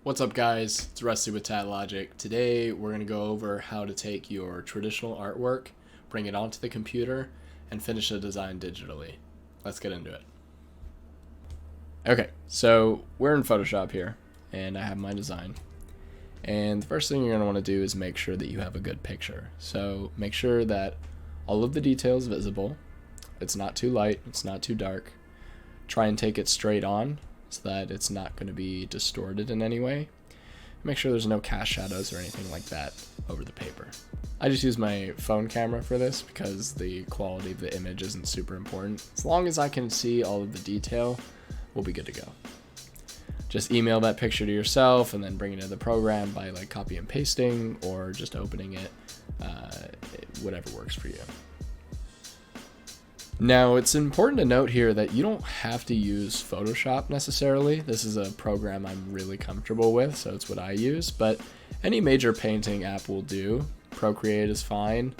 What's up, guys? It's Rusty with Tad Logic. Today we're going to go over how to take your traditional artwork, bring it onto the computer, and finish the design digitally. Let's get into it. Okay, so we're in Photoshop here, and I have my design. And the first thing you're going to want to do is make sure that you have a good picture. So make sure that all of the details visible. It's not too light, it's not too dark. Try and take it straight on, so that it's not going to be distorted in any way. Make sure there's no cast shadows or anything like that over the paper. I just use my phone camera for this because the quality of the image isn't super important. As long as I can see all of the detail, we'll be good to go. Just email that picture to yourself and then bring it into the program by like copy and pasting or just opening it, whatever works for you. Now, it's important to note here that you don't have to use Photoshop necessarily. This is a program I'm really comfortable with, so it's what I use, but any major painting app will do. Procreate is fine.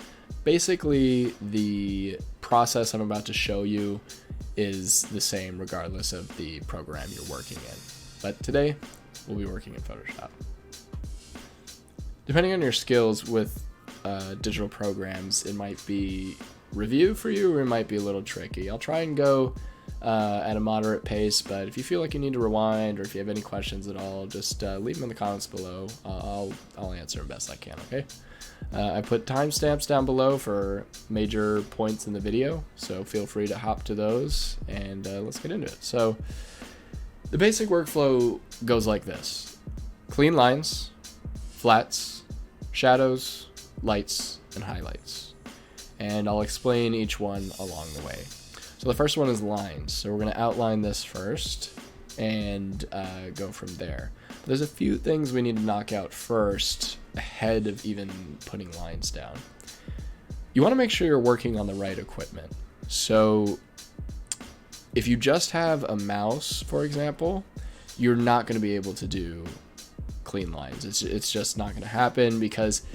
Basically, the process I'm about to show you is the same regardless of the program you're working in. But today, we'll be working in Photoshop. Depending on your skills with digital programs, it might be review for you or it might be a little tricky. I'll try and go at a moderate pace, but if you feel like you need to rewind or if you have any questions at all, just leave them in the comments below. I'll answer them best I can, okay? I put timestamps down below for major points in the video, so feel free to hop to those and let's get into it. So the basic workflow goes like this: clean lines, flats, shadows, lights, and highlights. And I'll explain each one along the way. So the first one is lines. So we're going to outline this first and go from there. But there's a few things we need to knock out first ahead of even putting lines down. You want to make sure you're working on the right equipment. So if you just have a mouse, for example, you're not going to be able to do clean lines. It's just not going to happen because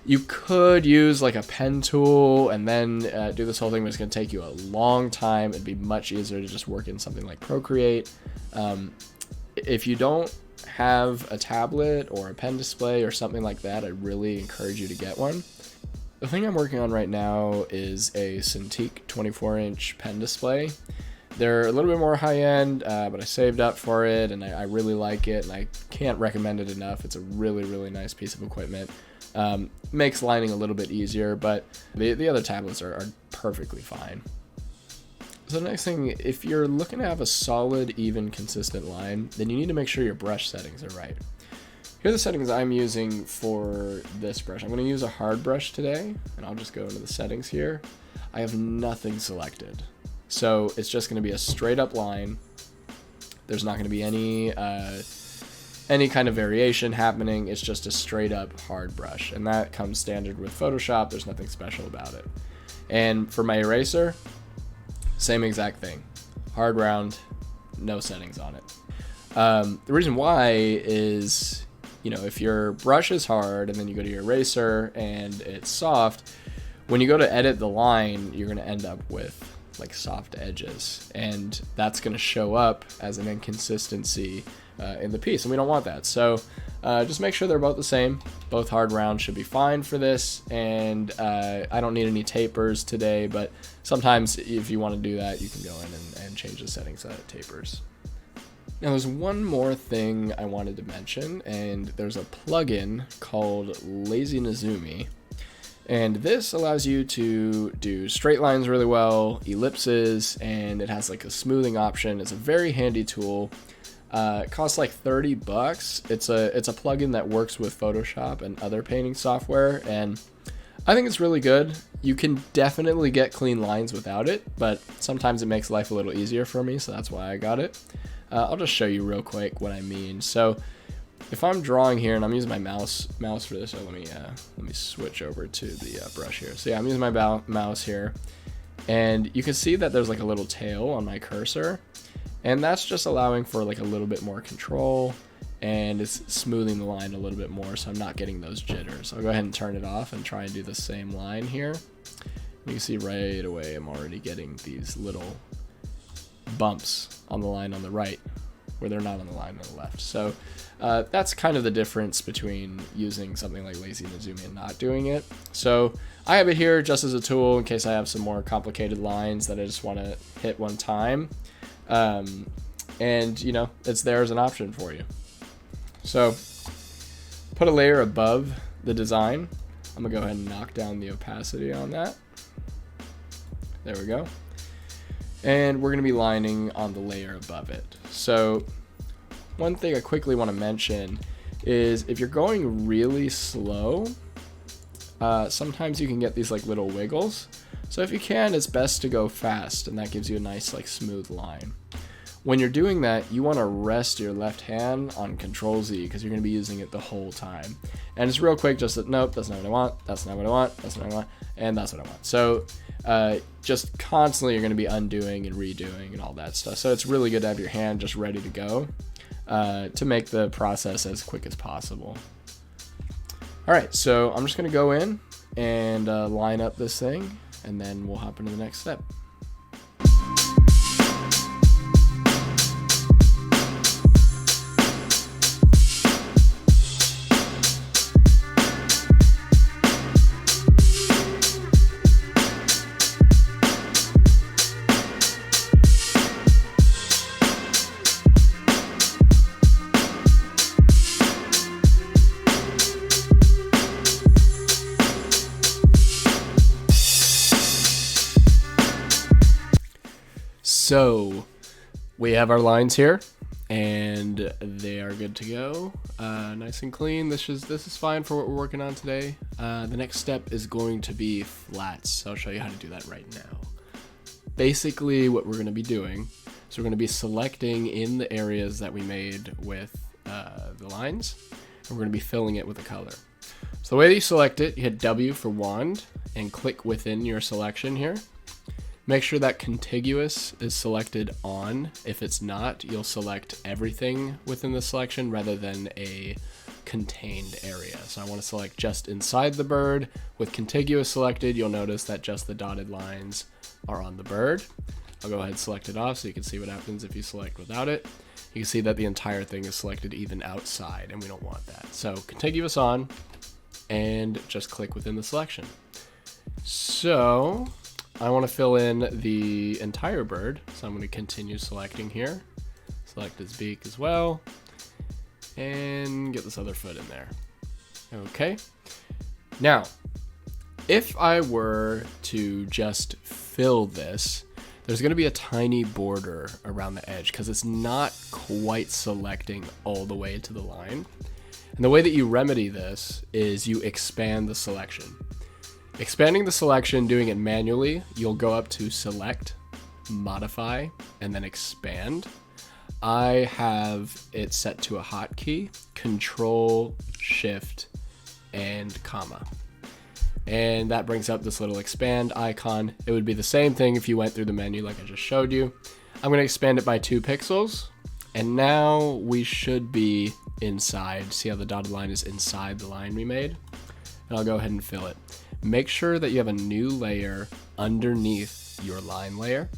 you could use like a pen tool and then do this whole thing, but it's going to take you a long time. It'd be much easier to just work in something like Procreate. If you don't have a tablet or a pen display or something like that, I really encourage you to get one. The thing I'm working on right now is a Cintiq 24-inch pen display. They're a little bit more high-end, but I saved up for it, and I really like it, and I can't recommend it enough. It's a really, really nice piece of equipment. Makes lining a little bit easier, but the other tablets are perfectly fine. So the next thing, if you're looking to have a solid, even, consistent line, then you need to make sure your brush settings are right. Here are the settings I'm using for this brush. I'm going to use a hard brush today, and I'll just go into the settings here. I have nothing selected. So it's just going to be a straight up line. There's not going to be any kind of variation happening. It's just a straight up hard brush, and that comes standard with Photoshop. There's nothing special about it. And for my eraser, same exact thing. Hard round, no settings on it. The reason why is, if your brush is hard and then you go to your eraser and it's soft, when you go to edit the line, you're going to end up with like soft edges, and that's going to show up as an inconsistency in the piece, and we don't want that. So just make sure they're both the same. Both hard round should be fine for this, and I don't need any tapers today, but sometimes if you want to do that, you can go in and change the settings to tapers. Now there's one more thing I wanted to mention, and there's a plugin called Lazy Nezumi. And this allows you to do straight lines really well, ellipses, and it has like a smoothing option. It's a very handy tool. It costs like $30. It's a plugin that works with Photoshop and other painting software, and I think it's really good. You can definitely get clean lines without it, but sometimes it makes life a little easier for me, so that's why I got it. I'll just show you real quick what I mean. So if I'm drawing here and I'm using my mouse for this, so let me switch over to the brush here. So yeah, I'm using my mouse here, and you can see that there's like a little tail on my cursor, and that's just allowing for like a little bit more control, and it's smoothing the line a little bit more, so I'm not getting those jitters. I'll go ahead and turn it off and try and do the same line here. You can see right away I'm already getting these little bumps on the line on the right. where they're not on the line on the left. So that's kind of the difference between using something like Lazy Nezumi and not doing it. So I have it here just as a tool in case I have some more complicated lines that I just want to hit one time. And, you know, it's there as an option for you. So put a layer above the design. I'm going to go ahead and knock down the opacity on that. There we go. And we're going to be lining on the layer above it. So one thing I quickly want to mention is if you're going really slow, sometimes you can get these like little wiggles. So if you can, it's best to go fast, and that gives you a nice like smooth line. When you're doing that, you want to rest your left hand on Control Z because you're going to be using it the whole time. And it's real quick, just that, nope, that's not what I want, that's not what I want, that's not what I want, and that's what I want. So just constantly you're going to be undoing and redoing and all that stuff. So it's really good to have your hand just ready to go to make the process as quick as possible. All right, so I'm just going to go in and line up this thing, and then we'll hop into the next step. So we have our lines here, and they are good to go, nice and clean. This is fine for what we're working on today. The next step is going to be flats. So I'll show you how to do that right now. Basically, what we're going to be doing is we're going to be selecting in the areas that we made with the lines, and we're going to be filling it with a color. So the way that you select it, you hit W for wand and click within your selection here. Make sure that contiguous is selected on. If it's not, you'll select everything within the selection rather than a contained area. So I want to select just inside the bird. With contiguous selected, you'll notice that just the dotted lines are on the bird. I'll go ahead and select it off so you can see what happens if you select without it. You can see that the entire thing is selected even outside, and we don't want that. So contiguous on, and just click within the selection. So I want to fill in the entire bird, so I'm going to continue selecting here. Select his beak as well, and get this other foot in there. Okay. Now, if I were to just fill this, there's going to be a tiny border around the edge because it's not quite selecting all the way to the line. And the way that you remedy this is you expand the selection. Expanding the selection, doing it manually, you'll go up to Select, Modify, and then Expand. I have it set to a hotkey, Control, Shift, and comma. And that brings up this little expand icon. It would be the same thing if you went through the menu like I just showed you. I'm going to expand it by 2 pixels. And now we should be inside. See how the dotted line is inside the line we made? And I'll go ahead and fill it. Make sure that you have a new layer underneath your line layer.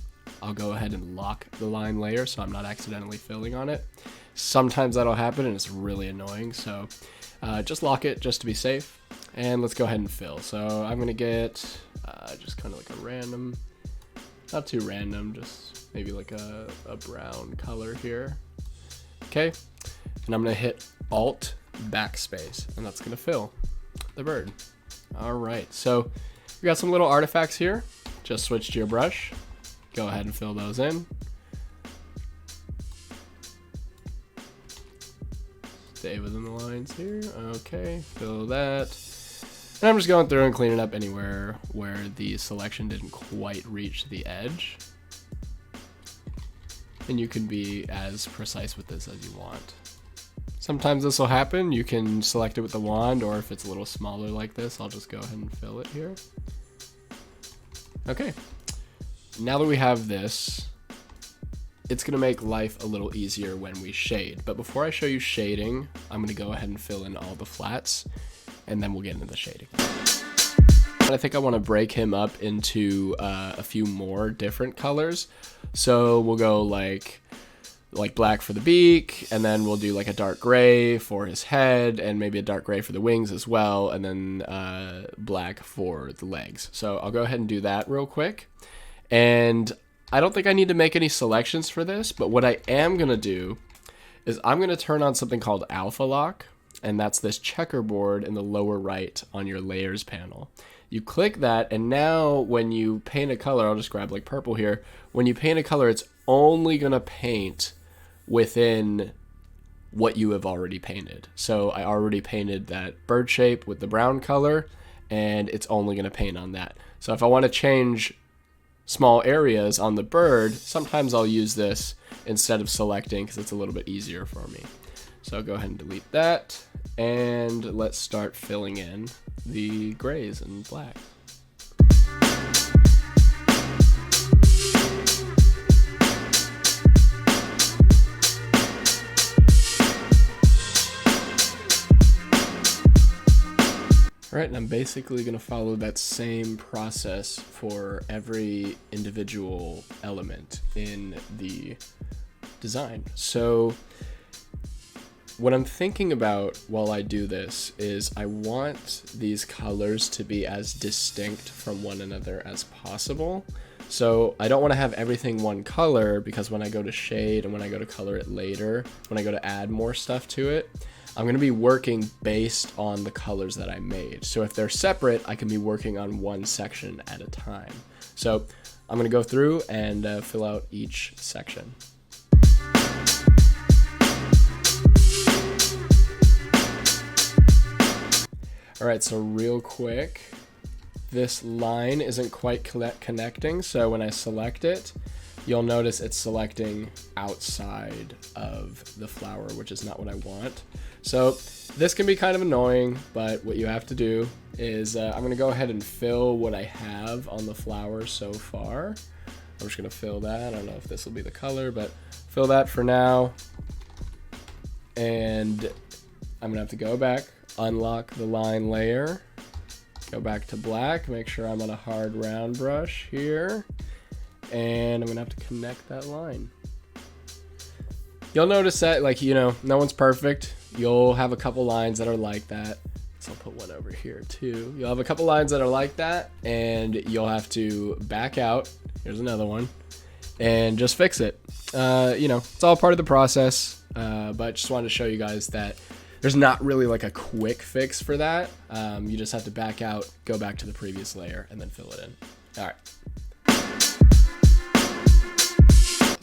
I'll go ahead and lock the line layer so I'm not accidentally filling on it. Sometimes that'll happen and it's really annoying, so just lock it just to be safe. And let's go ahead and fill. So I'm gonna get just kind of like a random, not too random, just maybe like a brown color here. Okay, and I'm gonna hit Alt backspace, and that's gonna fill the bird. All right, so we got some little artifacts here. Just switch to your brush. Go ahead and fill those in. Stay within the lines here. Okay, fill that. And I'm just going through and cleaning up anywhere where the selection didn't quite reach the edge. And you can be as precise with this as you want. Sometimes this will happen. You can select it with the wand, or if it's a little smaller like this, I'll just go ahead and fill it here. Okay. Now that we have this, it's going to make life a little easier when we shade. But before I show you shading, I'm going to go ahead and fill in all the flats, and then we'll get into the shading. I think I want to break him up into a few more different colors. So we'll go like like black for the beak, and then we'll do like a dark gray for his head, and maybe a dark gray for the wings as well, and then black for the legs. So I'll go ahead and do that real quick. And I don't think I need to make any selections for this, but what I am going to do is I'm going to turn on something called Alpha Lock, and that's this checkerboard in the lower right on your layers panel. You click that, and now when you paint a color, I'll just grab like purple here. When you paint a color, it's only going to paint within what you have already painted. So I already painted that bird shape with the brown color, and it's only going to paint on that. So if I want to change small areas on the bird, sometimes I'll use this instead of selecting because it's a little bit easier for me. So I'll go ahead and delete that, and let's start filling in the grays and black. All right, and I'm basically going to follow that same process for every individual element in the design. So what I'm thinking about while I do this is I want these colors to be as distinct from one another as possible. So I don't want to have everything one color, because when I go to shade and when I go to color it later, when I go to add more stuff to it, I'm going to be working based on the colors that I made. So if they're separate, I can be working on one section at a time. So I'm going to go through and fill out each section. All right, so real quick, this line isn't quite connecting. So when I select it, you'll notice it's selecting outside of the flower, which is not what I want. So this can be kind of annoying, but what you have to do is I'm going to go ahead and fill what I have on the flower so far. I'm just going to fill that. I don't know if this will be the color, but fill that for now. And I'm going to have to go back, unlock the line layer, go back to black, make sure I'm on a hard round brush here, and I'm going to have to connect that line. You'll notice that, like, you know, no one's perfect. You'll have a couple lines that are like that. So I'll put one over here too. You'll have a couple lines that are like that, and you'll have to back out. Here's another one, and just fix it. You know, it's all part of the process, but just wanted to show you guys that there's not really like a quick fix for that. You just have to back out, go back to the previous layer, and then fill it in. All right.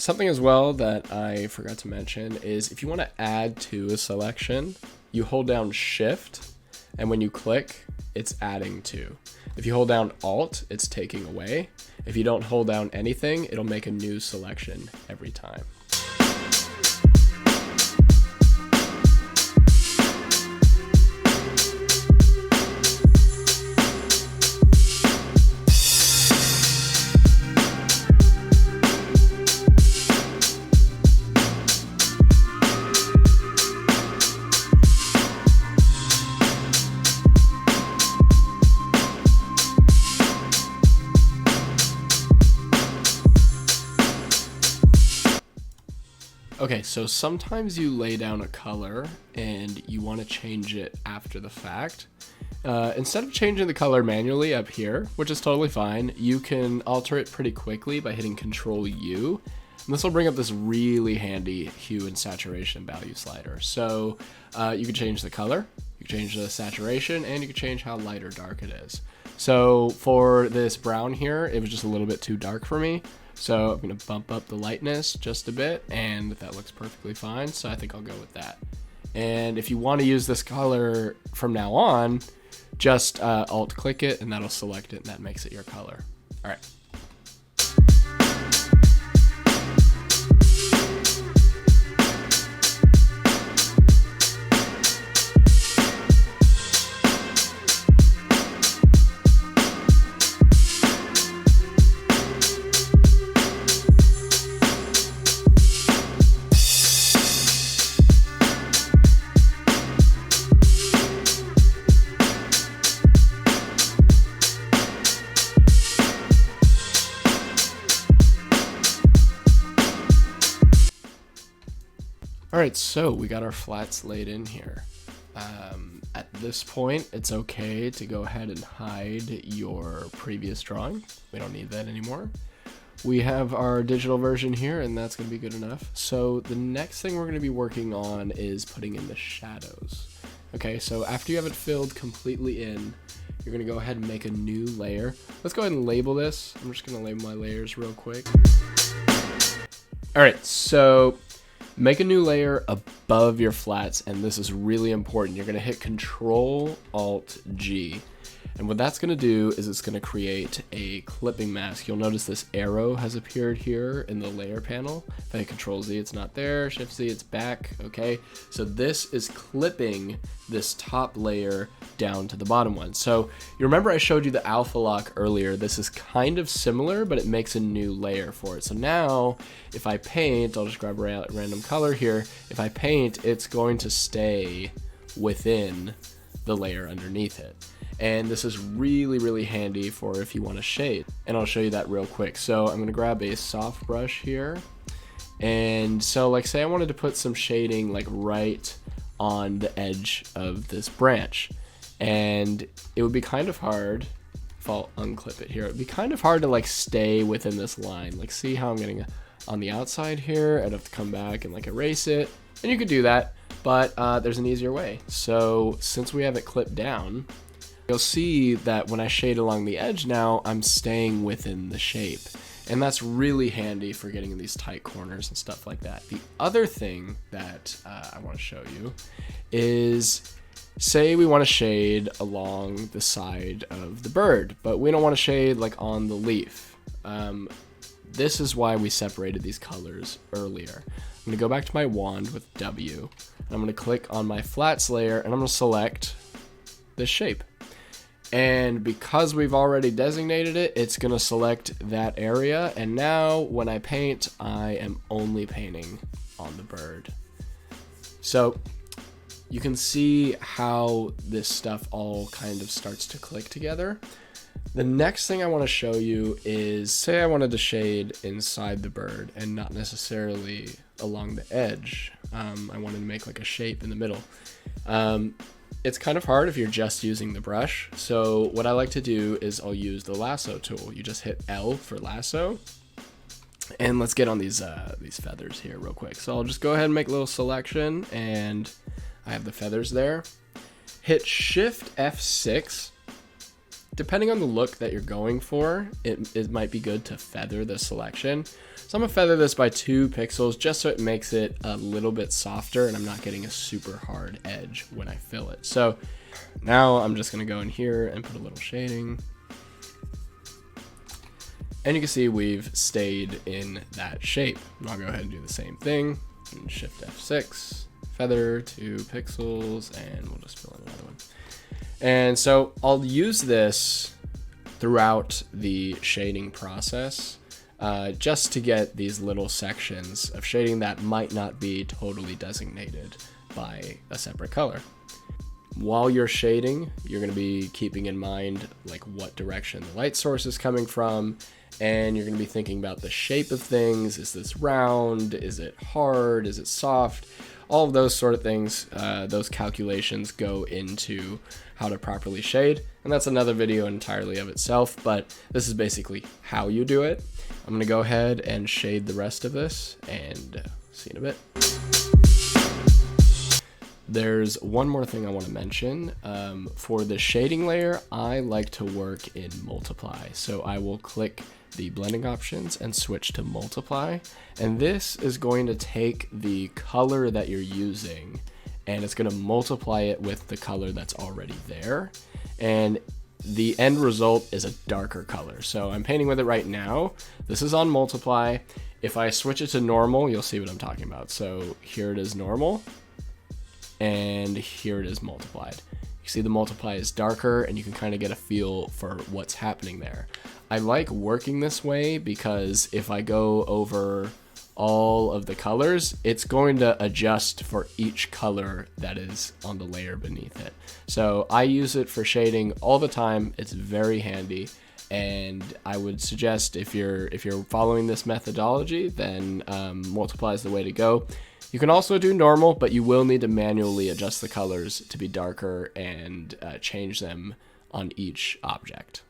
Something as well that I forgot to mention is if you want to add to a selection, you hold down Shift, and when you click, it's adding to. If you hold down Alt, it's taking away. If you don't hold down anything, it'll make a new selection every time. Okay, so sometimes you lay down a color and you want to change it after the fact. Instead of changing the color manually up here, which is totally fine, you can alter it pretty quickly by hitting Control-U. And this will bring up this really handy hue and saturation value slider. So you can change the color, you can change the saturation, and you can change how light or dark it is. So for this brown here, it was just a little bit too dark for me. So I'm going to bump up the lightness just a bit, and that looks perfectly fine. So I think I'll go with that. And if you want to use this color from now on, just Alt click it and that'll select it, and that makes it your color. All right. All right, so we got our flats laid in here. At this point, it's okay to go ahead and hide your previous drawing. We don't need that anymore. We have our digital version here, and that's going to be good enough. So the next thing we're going to be working on is putting in the shadows. Okay, so after you have it filled completely in, you're going to go ahead and make a new layer. Let's go ahead and label this. I'm just going to label my layers real quick. All right, so make a new layer above your flats, and this is really important. You're going to hit Control-Alt-G. And what that's going to do is it's going to create a clipping mask. You'll notice this arrow has appeared here in the layer panel. If I hit Control-Z, it's not there. Shift-Z, it's back. Okay, so this is clipping this top layer down to the bottom one. So you remember I showed you the alpha lock earlier. This is kind of similar, but it makes a new layer for it. So now if I paint, I'll just grab a random color here. If I paint, it's going to stay within the layer underneath it. And this is really, really handy for if you want to shade. And I'll show you that real quick. So I'm going to grab a soft brush here. And so like say I wanted to put some shading like right on the edge of this branch. And it would be kind of hard, if I'll unclip it here, it would be kind of hard to like stay within this line. Like see how I'm getting on the outside here? I'd have to come back and like erase it. And you could do that, but there's an easier way. So since we have it clipped down, you'll see that when I shade along the edge now, I'm staying within the shape. And that's really handy for getting in these tight corners and stuff like that. The other thing that I want to show you is, say we want to shade along the side of the bird, but we don't want to shade like on the leaf. This is why we separated these colors earlier. I'm going to go back to my wand with W, and I'm going to click on my flats layer, and I'm going to select this shape. And because we've already designated it, it's going to select that area. And now when I paint, I am only painting on the bird. So you can see how this stuff all kind of starts to click together. The next thing I want to show you is, say I wanted to shade inside the bird and not necessarily along the edge. I wanted to make like a shape in the middle. It's kind of hard if you're just using the brush. So what I like to do is I'll use the lasso tool. You just hit L for lasso. And let's get on these feathers here real quick. So I'll just go ahead and make a little selection, and I have the feathers there. Hit Shift F6. Depending on the look that you're going for, it might be good to feather the selection. So I'm gonna feather this by 2 pixels just so it makes it a little bit softer and I'm not getting a super hard edge when I fill it. So now I'm just gonna go in here and put a little shading. And you can see we've stayed in that shape. I'll go ahead and do the same thing. And Shift F6, feather 2 pixels, and we'll just fill in another one. And so I'll use this throughout the shading process just to get these little sections of shading that might not be totally designated by a separate color. While you're shading, you're going to be keeping in mind like what direction the light source is coming from, and you're going to be thinking about the shape of things. Is this round? Is it hard? Is it soft? All of those sort of things, those calculations go into how to properly shade, and that's another video entirely of itself, but this is basically how you do it. I'm going to go ahead and shade the rest of this, and see you in a bit. There's one more thing I want to mention. For the shading layer, I like to work in multiply. So I will click the blending options and switch to multiply. And this is going to take the color that you're using and it's going to multiply it with the color that's already there. And the end result is a darker color. So I'm painting with it right now. This is on multiply. If I switch it to normal, you'll see what I'm talking about. So here it is normal. And here it is multiplied. You see the multiply is darker and you can kind of get a feel for what's happening there. I like working this way because if I go over all of the colors, it's going to adjust for each color that is on the layer beneath it. So I use it for shading all the time. It's very handy. And I would suggest if you're following this methodology, then multiply is the way to go. You can also do normal, but you will need to manually adjust the colors to be darker and change them on each object.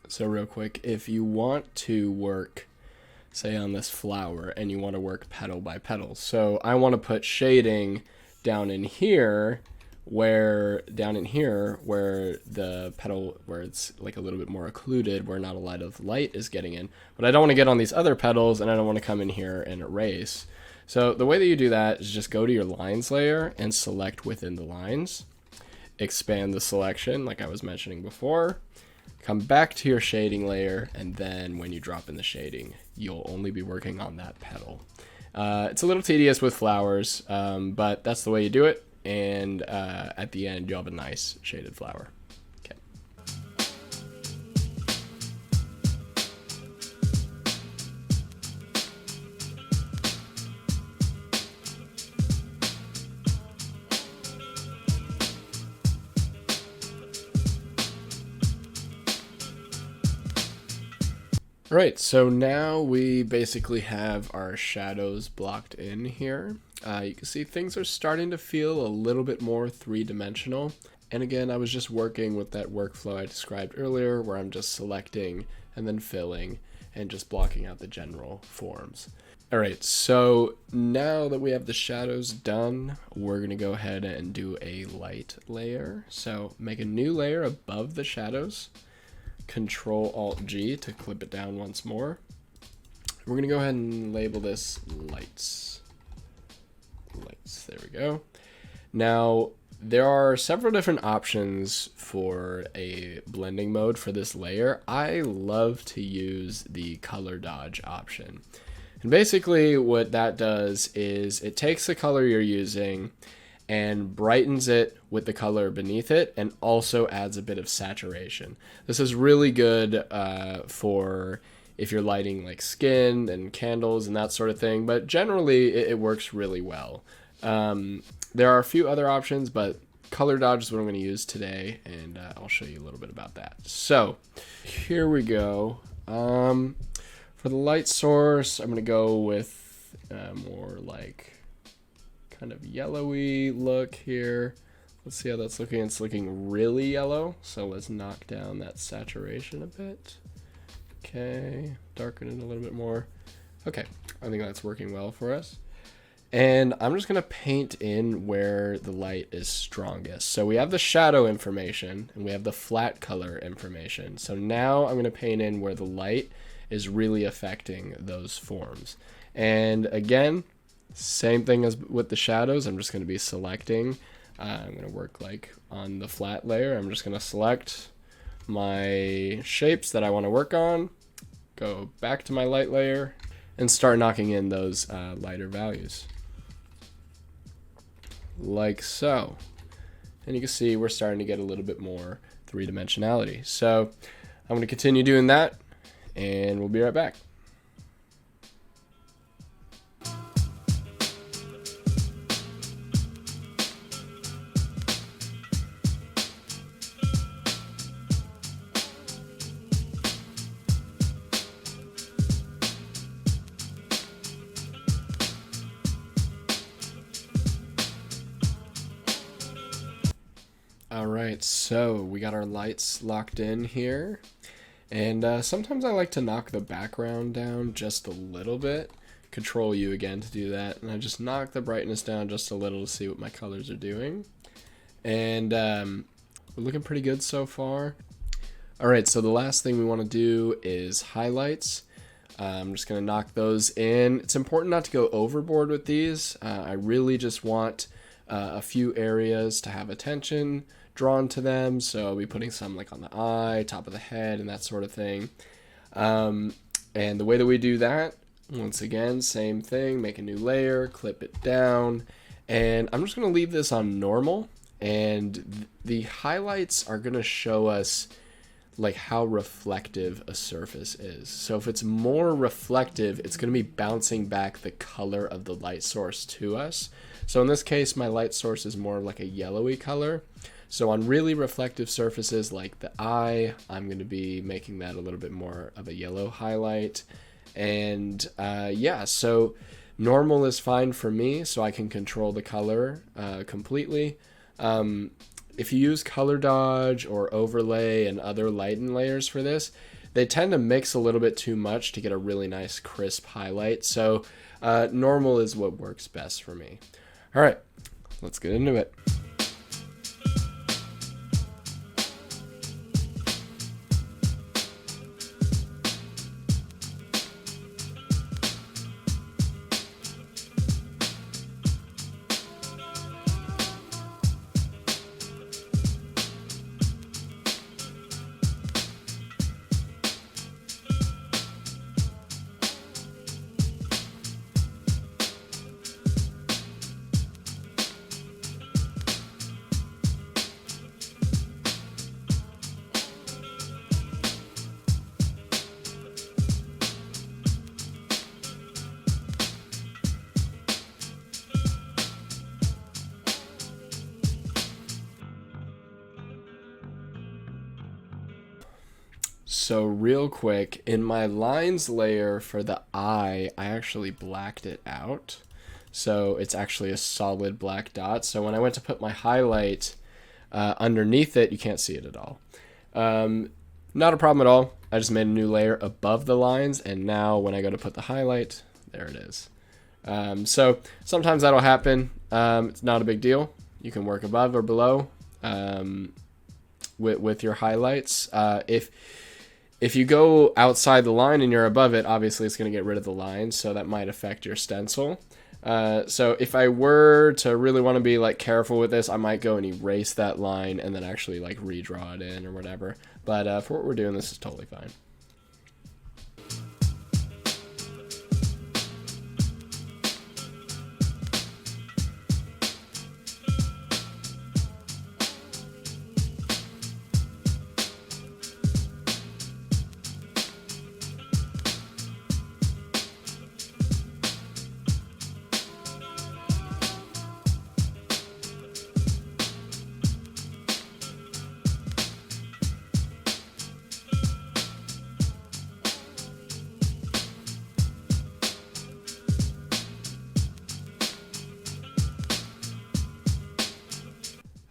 So real quick, if you want to work, say on this flower, and you want to work petal by petal. So I want to put shading down in here where the petal, where it's like a little bit more occluded, where not a lot of light is getting in. But I don't want to get on these other petals, and I don't want to come in here and erase. So the way that you do that is just go to your lines layer and select within the lines. Expand the selection like I was mentioning before. Come back to your shading layer, and then when you drop in the shading, you'll only be working on that petal. It's a little tedious with flowers, but that's the way you do it, and at the end, you'll have a nice shaded flower. Okay. Right, so now we basically have our shadows blocked in here. You can see things are starting to feel a little bit more three-dimensional. And again, I was just working with that workflow I described earlier, where I'm just selecting and then filling and just blocking out the general forms. All right, so now that we have the shadows done, we're gonna go ahead and do a light layer. So make a new layer above the shadows. Control-Alt-G to clip it down once more. We're going to go ahead and label this lights. Lights, there we go. Now, there are several different options for a blending mode for this layer. I love to use the color dodge option. And basically what that does is it takes the color you're using and brightens it with the color beneath it, and also adds a bit of saturation. This is really good for if you're lighting like skin and candles and that sort of thing, but generally it works really well. There are a few other options, but color dodge is what I'm going to use today, and I'll show you a little bit about that. So here we go. For the light source, I'm going to go with more like kind of yellowy look here. Let's see how that's looking. It's looking really yellow, so let's knock down that saturation a bit. Okay, darken it a little bit more. Okay, I think that's working well for us. And I'm just gonna paint in where the light is strongest. So we have the shadow information and we have the flat color information. So now I'm gonna paint in where the light is really affecting those forms. And again, same thing as with the shadows. I'm just going to be selecting. I'm going to work like on the flat layer. I'm just going to select my shapes that I want to work on, go back to my light layer, and start knocking in those lighter values. Like so. And you can see we're starting to get a little bit more three-dimensionality. So I'm going to continue doing that, and we'll be right back. Alright, so we got our lights locked in here, and sometimes I like to knock the background down just a little bit. Control U again to do that, and I just knock the brightness down just a little to see what my colors are doing. And we're looking pretty good so far. Alright, so the last thing we want to do is highlights. I'm just going to knock those in. It's important not to go overboard with these. I really just want a few areas to have attention drawn to them, so I'll be putting some like on the eye, top of the head, and that sort of thing. And the way that we do that, once again, same thing, make a new layer, clip it down, and I'm just going to leave this on normal, and the highlights are going to show us like how reflective a surface is. So if it's more reflective, it's going to be bouncing back the color of the light source to us. So in this case, my light source is more like a yellowy color. So on really reflective surfaces like the eye, I'm going to be making that a little bit more of a yellow highlight. And yeah, so normal is fine for me, so I can control the color completely. If you use color dodge or overlay and other lighten layers for this, they tend to mix a little bit too much to get a really nice crisp highlight. So normal is what works best for me. All right, let's get into it. So real quick, in my lines layer for the eye, I actually blacked it out. So it's actually a solid black dot. So when I went to put my highlight underneath it, you can't see it at all. Not a problem at all. I just made a new layer above the lines, and now when I go to put the highlight, there it is. So sometimes that'll happen. It's not a big deal. You can work above or below with your highlights. If you go outside the line and you're above it, obviously it's going to get rid of the line, so that might affect your stencil. So if I were to really want to be like careful with this, I might go and erase that line and then actually like redraw it in or whatever. But for what we're doing, this is totally fine.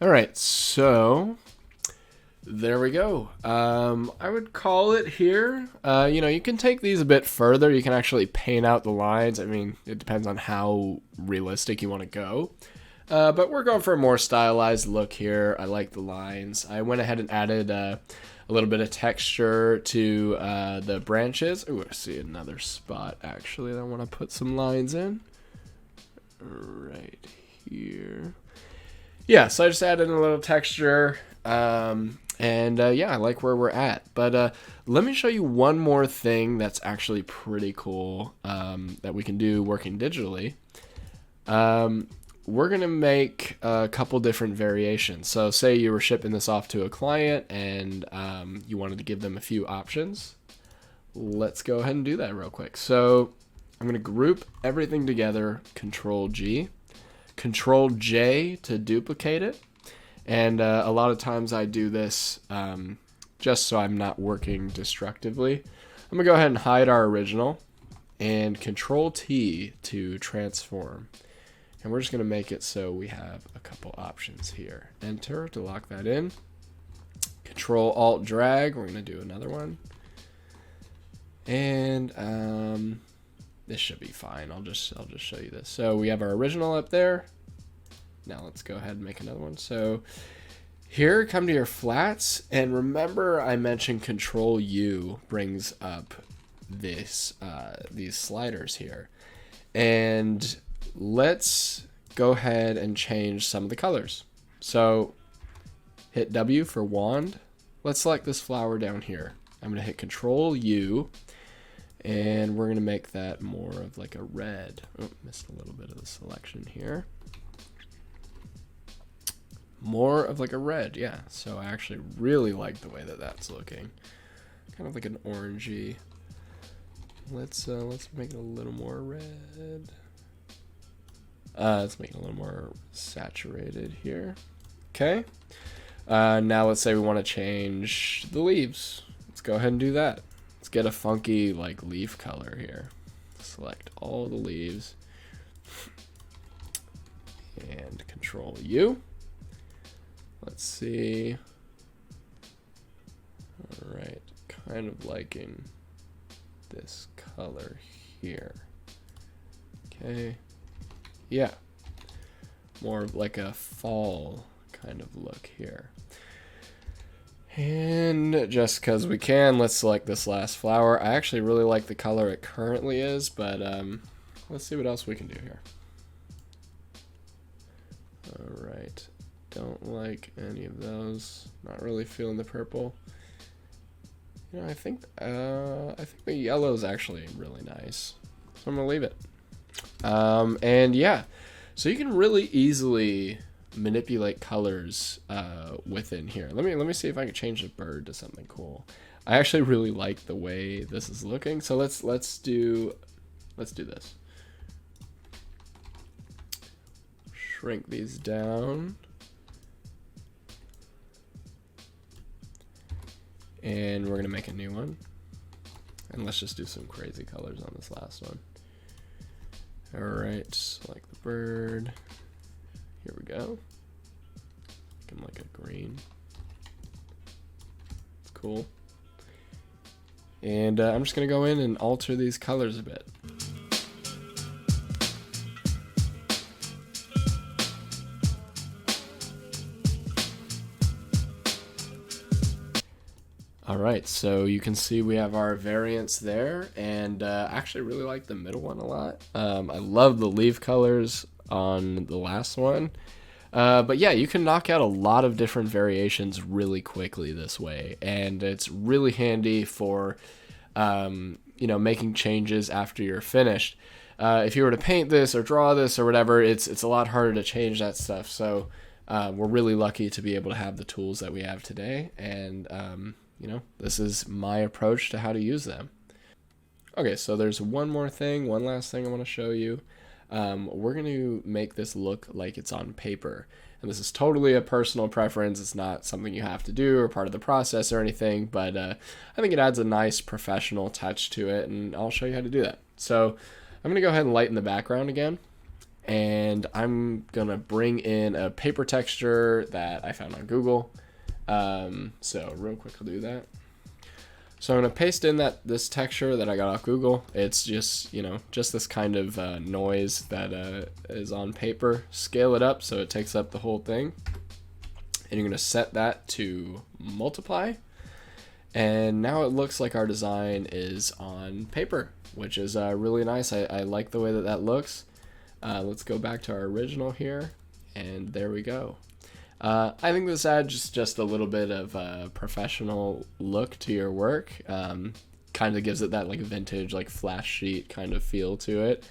All right, so there we go. I would call it here. You can take these a bit further. You can actually paint out the lines. I mean, it depends on how realistic you want to go. But we're going for a more stylized look here. I like the lines. I went ahead and added a little bit of texture to the branches. Ooh, I see another spot, actually, that I want to put some lines in. Right here. Yeah, so I just added a little texture, and yeah, I like where we're at. But let me show you one more thing that's actually pretty cool that we can do working digitally. We're going to make a couple different variations. So say you were shipping this off to a client and you wanted to give them a few options. Let's go ahead and do that real quick. So I'm going to group everything together, Control G. Control J to duplicate it, and a lot of times I do this just so I'm not working destructively. I'm gonna go ahead and hide our original, and Control T to transform, and we're just gonna make it so we have a couple options here. Enter to lock that in. Control Alt drag. We're gonna do another one, and this should be fine. I'll just show you this. So we have our original up there. Now let's go ahead and make another one. So here, come to your flats, and remember I mentioned Control U brings up this these sliders here. And let's go ahead and change some of the colors. So hit W for wand. Let's select this flower down here. I'm gonna hit Control U. And we're going to make that more of like a red. Oh, missed a little bit of the selection here. More of like a red, yeah. So I actually really like the way that that's looking. Kind of like an orangey. Let's make it a little more red. Let's make it a little more saturated here. Okay. Now let's say we want to change the leaves. Let's go ahead and do that. Let's get a funky like leaf color here. Select all the leaves and Control U. Let's see. All right, kind of liking this color here. Okay, yeah, more of like a fall kind of look here. And just because we can, let's select this last flower. I actually really like the color it currently is, but let's see what else we can do here. All right, don't like any of those. Not really feeling the purple. You know, I think the yellow is actually really nice, so I'm gonna leave it. And yeah, so you can really easily manipulate colors within here. Let me see if I can change the bird to something cool. I actually really like the way this is looking, so let's do this. Shrink these down. And we're gonna make a new one. And let's just do some crazy colors on this last one. Alright, select the bird. Here we go. Make him like a green. It's cool. And I'm just gonna go in and alter these colors a bit. Alright, so you can see we have our variants there, and I actually really like the middle one a lot. I love the leaf colors on the last one. But yeah, you can knock out a lot of different variations really quickly this way, and it's really handy for you know, making changes after you're finished. If you were to paint this or draw this or whatever, it's a lot harder to change that stuff. So we're really lucky to be able to have the tools that we have today, and you know, this is my approach to how to use them. Okay, so there's one last thing I want to show you. We're going to make this look like it's on paper. And this is totally a personal preference. It's not something you have to do or part of the process or anything, but I think it adds a nice professional touch to it, and I'll show you how to do that. So I'm going to go ahead and lighten the background again, and I'm going to bring in a paper texture that I found on Google. So real quick, I'll do that. So I'm going to paste in this texture that I got off Google. It's just, you know, just this kind of noise that is on paper. Scale it up so it takes up the whole thing. And you're going to set that to multiply. And now it looks like our design is on paper, which is really nice. I like the way that looks. Let's go back to our original here. And there we go. I think this adds just a little bit of a professional look to your work. Kind of gives it that like vintage, like flash sheet kind of feel to it.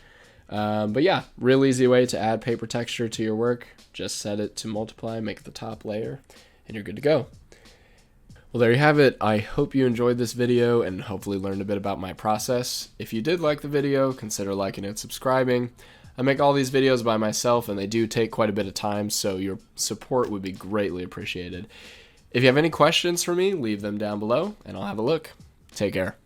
But yeah, real easy way to add paper texture to your work. Just set it to multiply, make it the top layer, and you're good to go. Well, there you have it. I hope you enjoyed this video and hopefully learned a bit about my process. If you did like the video, consider liking and subscribing. I make all these videos by myself, and they do take quite a bit of time, so your support would be greatly appreciated. If you have any questions for me, leave them down below, and I'll have a look. Take care.